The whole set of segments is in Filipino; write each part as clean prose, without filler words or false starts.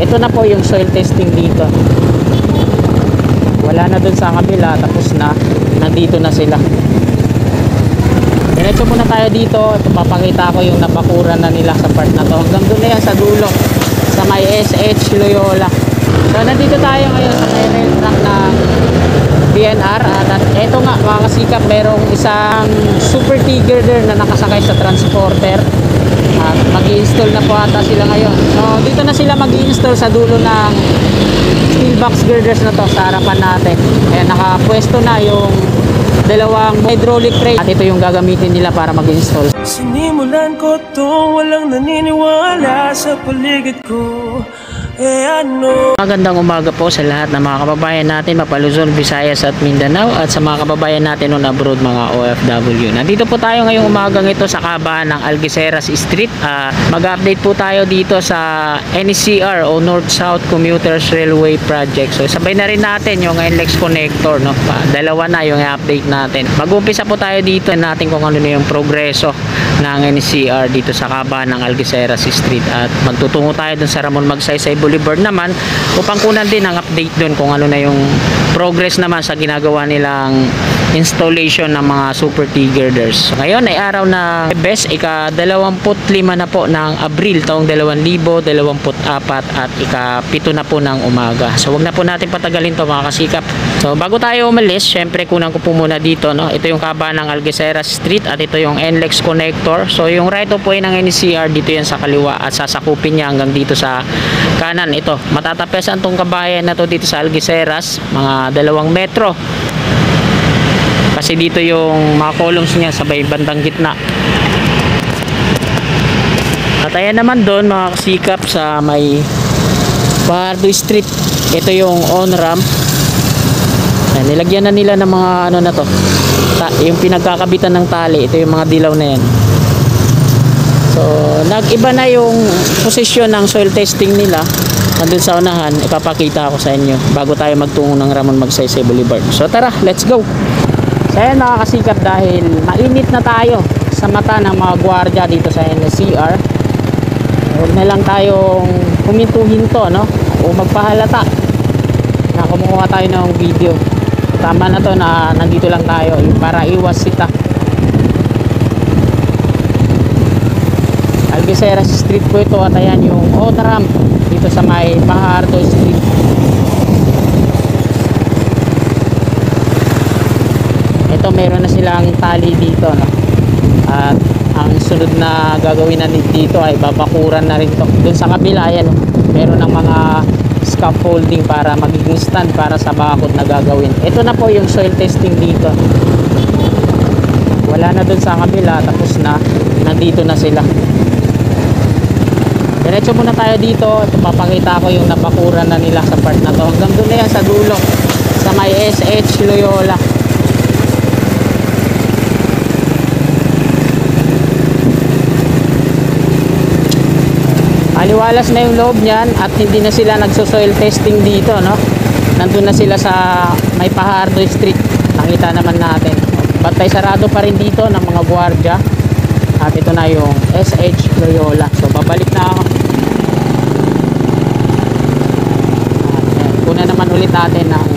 Ito na po yung soil testing dito. Wala na dun sa kabila, tapos na, nandito na sila. Diretso muna tayo dito. Ito, papakita ko yung napakuran na nila sa part na to. Hanggang doon na yan sa dulo, sa may SH Loyola. So nandito tayo ngayon sa may rail track ng DNR. At ito nga mga kasikap, merong isang super T-girder na nakasakay sa transporter. At mag-i-install na po ata sila ngayon. So dito na sila mag-i-install sa dulo ng steel box girders na to sa harapan natin. Kaya nakapwesto na yung dalawang hydraulic crane at ito yung gagamitin nila para mag-install. Sinimulan ko to, walang naniniwala sa paligid ko. Magandang umaga po sa lahat ng mga kababayan natin mapa Luzon, Visayas at Mindanao at sa mga kababayan natin on abroad, mga OFW. Nandito po tayo ngayong umagang ito sa kahabaan ng Algeciras Street. Mag-update po tayo dito sa NCR o North-South Commuters Railway Project. So sabay na rin natin yung NLEX connector, no? Dalawa na yung i-update natin. Mag-umpisa po tayo dito natin kung ano na yung progreso ng NCR dito sa kahabaan ng Algeciras Street at magtutungo tayo dun sa Ramon Magsaysay Boulevard naman upang kunan din ang update doon kung ano na yung progress naman sa ginagawa nilang installation ng mga super T-girders. Ngayon ay araw na Bes, ika-25 na po ng Abril taong 2024 at ika-7 na po ng umaga. So wag na po natin patagalin to mga kasikap. So bago tayo umalis, syempre kunan ko po muna dito, no? Ito yung kahabaan ng Algeciras Street at ito yung NLEX connector. So yung right of way ng NCR dito yan sa kaliwa at sasakupin niya hanggang dito sa kanan. Ito, matatapesan tong kabayan na to dito sa Algeciras, mga 2 metro. Kasi dito yung mga columns niya sa bandang gitna. At ayan naman doon mga kasikap sa may Pardo Street. Ito yung on-ramp. Nilagyan na nila ng mga ano na to. Yung pinagkakabitan ng tali. Ito yung mga dilaw na yan. So, nag-iba na yung posisyon ng soil testing nila. Nandun sa unahan, ipapakita ko sa inyo bago tayo magtungo ng Ramon Magsaysay Boulevard. So tara, let's go! So ayan mga kasikap, dahil mainit na tayo sa mata ng mga gwardiya dito sa NCR, huwag na lang tayong huminto-hinto, no? O magpahalata na kumuha tayo ng video. Tama na to na nandito lang tayo para iwas sita. Algeciras Street po ito at ayan yung on-ramp dito sa may Pardo Street. Ito meron na silang tali dito, no? At ang sunod na gagawin na dito ay babakuran na rin to. Dun sa kabila ayan, meron ng mga scaffolding para magiging stand para sa bakod na gagawin. Ito na po yung soil testing dito. Wala na dun sa kabila, tapos na, nandito na sila. Diretso muna tayo dito. Ito, papakita ko yung napakuran na nila sa part na to. Hanggang doon na yan sa dulo, sa may SH Loyola. Aliwalas na yung loob niyan at hindi na sila nagso-soil testing dito, no? Nandun na sila sa may Pardo Street. Nakita naman natin. Bantay sarado pa rin dito ng mga gwardiya. At ito na yung SH Loyola. So babalik na ako. Kuna naman ulit natin ng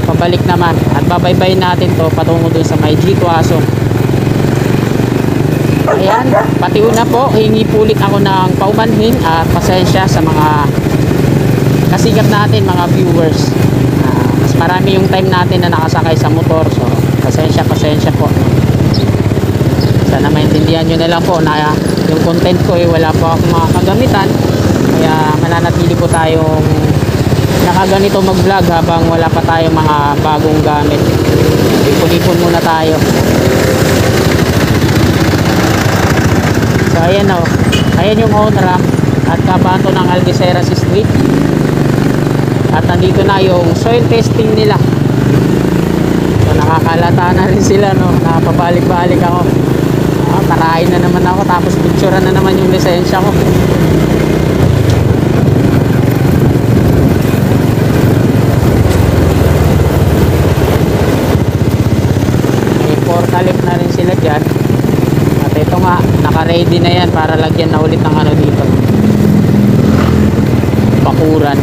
pabalik naman. At babaybayin natin to patungo dun sa may G Tuason. Ayan, pati una po, hingi pulit ako ng paumanhin at pasensya sa mga kasikap natin, mga viewers. Mas marami yung time natin na nakasakay sa motor. So pasensya po. Sana maintindihan nyo na lang po na yung content ko wala po akong mga kagamitan, kaya mananatili po tayong nakaganito mag vlog habang wala pa tayong mga bagong gamit. Ipon-ipon muna tayo. So ayan o, ayan yung on-ramp at kabato ng Algeciras Street at nandito na yung soil testing nila. So nakakalata na rin sila, no? Nakapabalik-balik ako. Parahin na naman ako, tapos picturean na naman yung lisensya ko. May forklift na rin sila dyan. At ito nga, naka-ready na yan para lagyan na ulit ng ano dito. bakuran.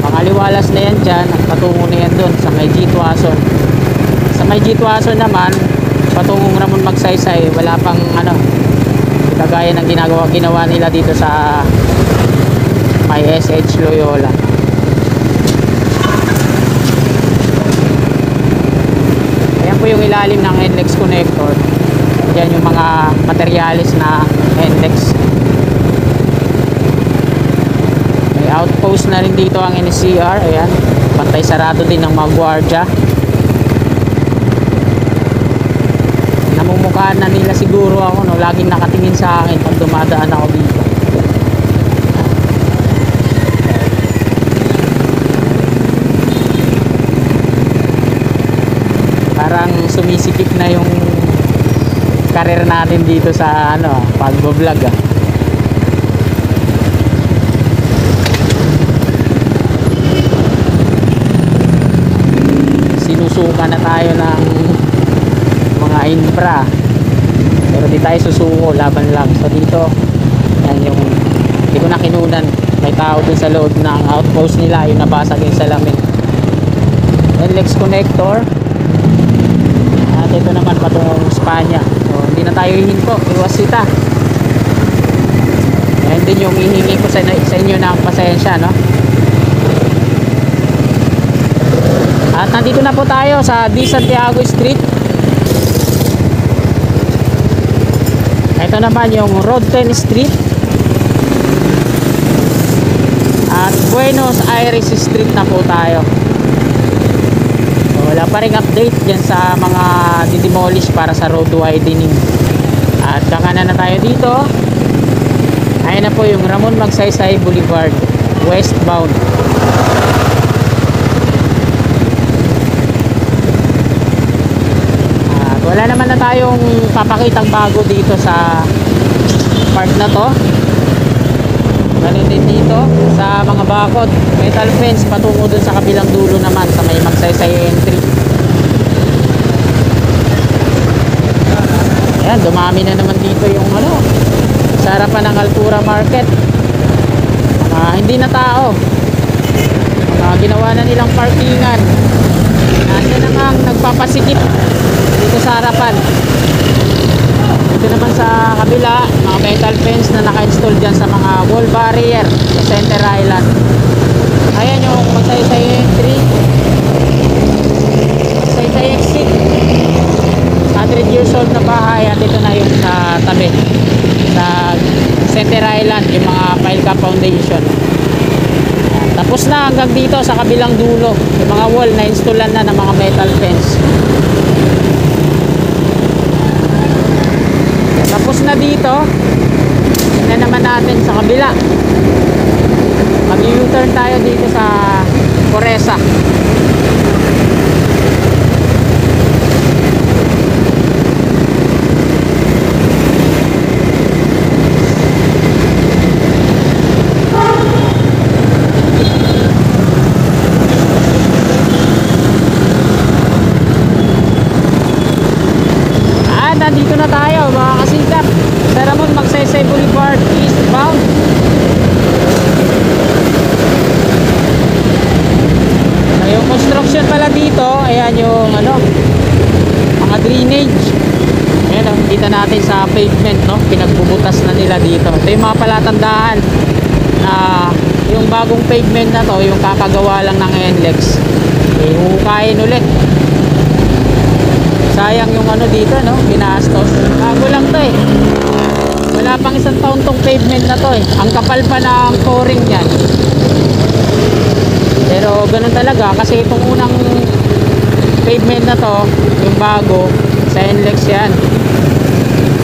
Makaliwalas na yan dyan at patungo na yan dun sa may G. Tuason. Sa may G. Tuason naman, patungong Ramon Magsaysay, wala pang ano, kagaya ng ginawa nila dito sa may SH Loyola. Ayan po yung ilalim ng NLEX connector. Yan yung mga materialis na NLEX. May outpost na rin dito ang NCR. Ayan, pantay sarado din ng mga gwardiya. Namumukhaan na nila siguro ako, no? Laging nakatingin sa akin pag dumadaan ako dito. Parang sumisikip na yung career natin dito sa ano, pag-vlog ah. Sinusuka na tayo ng mga infra, pero di tayo susuko, laban lang. So dito, yan yung hindi ko na kinunan, may tao dun sa loob ng outpost nila, yung nabasag yung salamin. NLEX connector. At ito naman patungong Espanya. So hindi na tayo hihinto, iwas sita. Yan din yung hihingi ko sa inyo ng pasensya, no? At nandito na po tayo sa D. Santiago Street. Ito naman yung Road 10 Street at Buenos Aires Street na po tayo. So, wala pa ring update dyan sa mga didemolish para sa road widening. At kakanan na tayo dito. Ayan na po yung Ramon Magsaysay Boulevard westbound. Wala naman na tayong papakitang bago dito sa part na to. Ganun din dito sa mga bakod, metal fence patungo dun sa kabilang dulo naman sa may Magsaysay entry. Ayan, dumami na naman dito yung ano, sa harapan ng Altura Market. Hindi na tao, ginawa na nilang parkingan. Nandiyan naman nagpapasikip dito sa harapan. Dito naman sa kabila, mga metal fence na naka-install dyan sa mga wall barrier sa Center Island. Ayan yung Magsaysay entry, Magsaysay exit. 100 years old na bahay. At ito na yung sa tabi sa Center Island, yung mga Pilca Foundation. Tapos na hanggang dito sa kabilang dulo, yung mga wall na installan na ng mga metal fence. Tapos na dito. Tingnan naman natin sa kabila. Mag-U-turn tayo dito sa Coresa. Nandito na tayo mga kasikap sa Ramon Magsaysay Boulevard eastbound. So, yung construction pala dito, ayan yung ano, mga drainage. Ayan, kita natin sa pavement, no? Pinagbubutas na nila dito. Ito yung mga palatandaan na yung bagong pavement na to, yung kakagawa lang ng NLEX, huhukayin ulit. Sayang yung ano dito, no? Ginastos. Bago lang to eh. Wala pang isang taon tong pavement na to eh. Ang kapal pa ng flooring yan. Pero ganun talaga kasi itong unang pavement na to, yung bago, sa NLEX yan.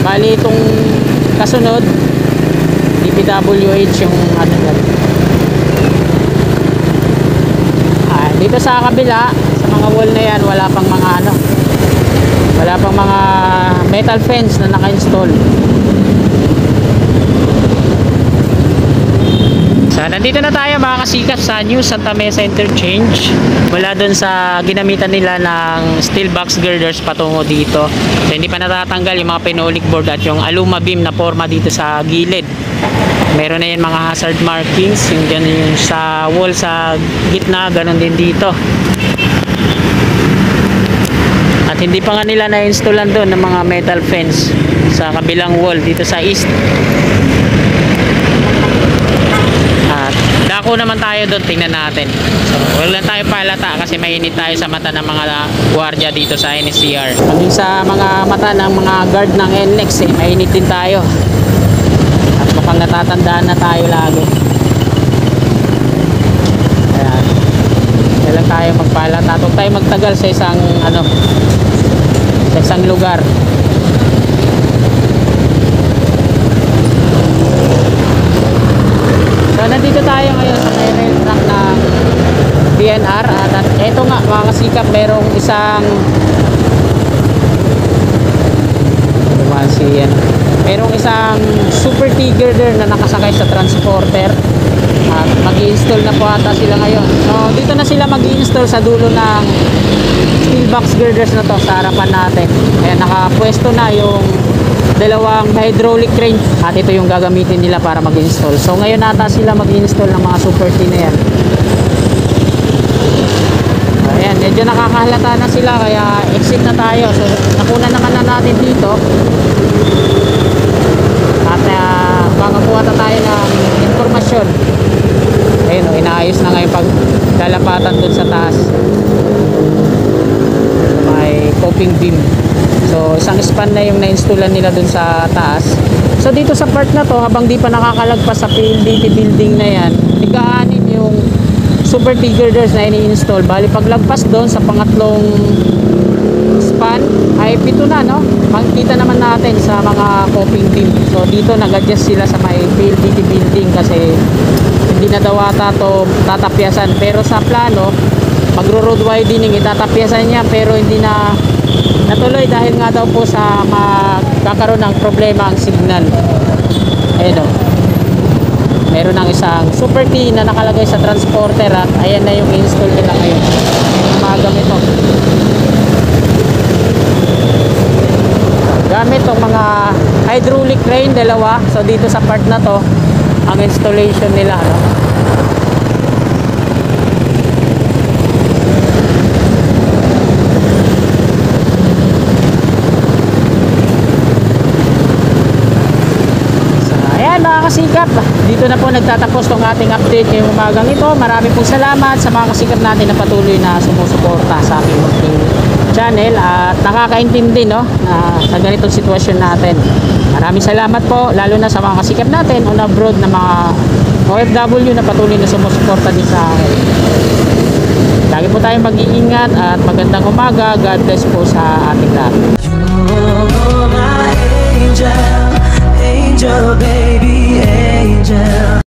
Bali itong kasunod, DPWH yung ano yan. Dito sa kabila, sa mga wall na yan, wala pang mga ano, wala pang mga metal fence na naka-install. So, nandito na tayo mga kasikap sa New Santa Mesa Interchange. Mula dun sa ginamitan nila ng steel box girders patungo dito. So, hindi pa natatanggal yung mga phenolic board at yung aluma beam na forma dito sa gilid. Meron na yan mga hazard markings, yung dyan yung sa wall sa gitna, ganun din dito. At hindi pa nga nila na-installan doon ng mga metal fence sa kabilang wall dito sa east. At dako naman tayo doon, tingnan natin. So, wala lang tayo palata kasi mainit tayo sa mata ng mga gwardiya dito sa NSCR. Paging sa mga mata ng mga guard ng NLEX, mainit din tayo. At mukhang natatandaan na tayo lagi. Ayan. Kaya lang tayo magpalata. Huwag tayo magtagal sa isang sa isang lugar. So nandito tayo ngayon sa may rail track ng DNR at eto nga mga kasikap, merong isang merong isang super T-girder na nakasakay sa transporter at mag-i-install na po ata sila ngayon. So dito na sila mag-i-install sa dulo ng steel box girders na to sa harapan natin. Kaya nakapwesto na yung dalawang hydraulic crane at ito yung gagamitin nila para mag-install. So ngayon ata sila mag-install ng mga super T na yan. Ayan, medyo nakakahalata na sila kaya exit na tayo. So nakuna naman na natin dito at makakuha na tayo ng informasyon. Ayun, inaayos na ngayon pag lalapatan dun sa taas. May coping beam. So isang span na yung na-installan nila dun sa taas. So dito sa part na to, habang di pa nakakalagpas sa PLDT building na yan, ika-anin yung super T-girders na ini-install. Bali paglagpas doon sa pangatlong span ay 7 na, no? Makikita naman natin sa mga coping beam. So dito nag-adjust sila sa may PLDT building kasi hindi na daw ata to tatapyasan. Pero sa plano, magro-road widening, itatapyasan niya pero hindi na natuloy dahil nga daw po sa magkakaroon ng problema ang signal. Ayun o. Meron ng isang super T na nakalagay sa transporter at ayan na yung install nila ngayon. Umagang ito. Gamit tong mga hydraulic crane, dalawa. So dito sa part na to, ang installation nila, no? Mga kasikap, dito na po nagtatapos tong ating update ngayong umagang ito. Marami pong salamat sa mga kasikap natin na patuloy na sumusuporta sa aming munting channel at nakakaintindi, no, sa ganitong sitwasyon natin. Maraming salamat po, lalo na sa mga kasikap natin on abroad na mga OFW na patuloy na sumusuporta din sa akin. Lagi po tayong mag-iingat at magandang umaga. God bless po sa ating lahat.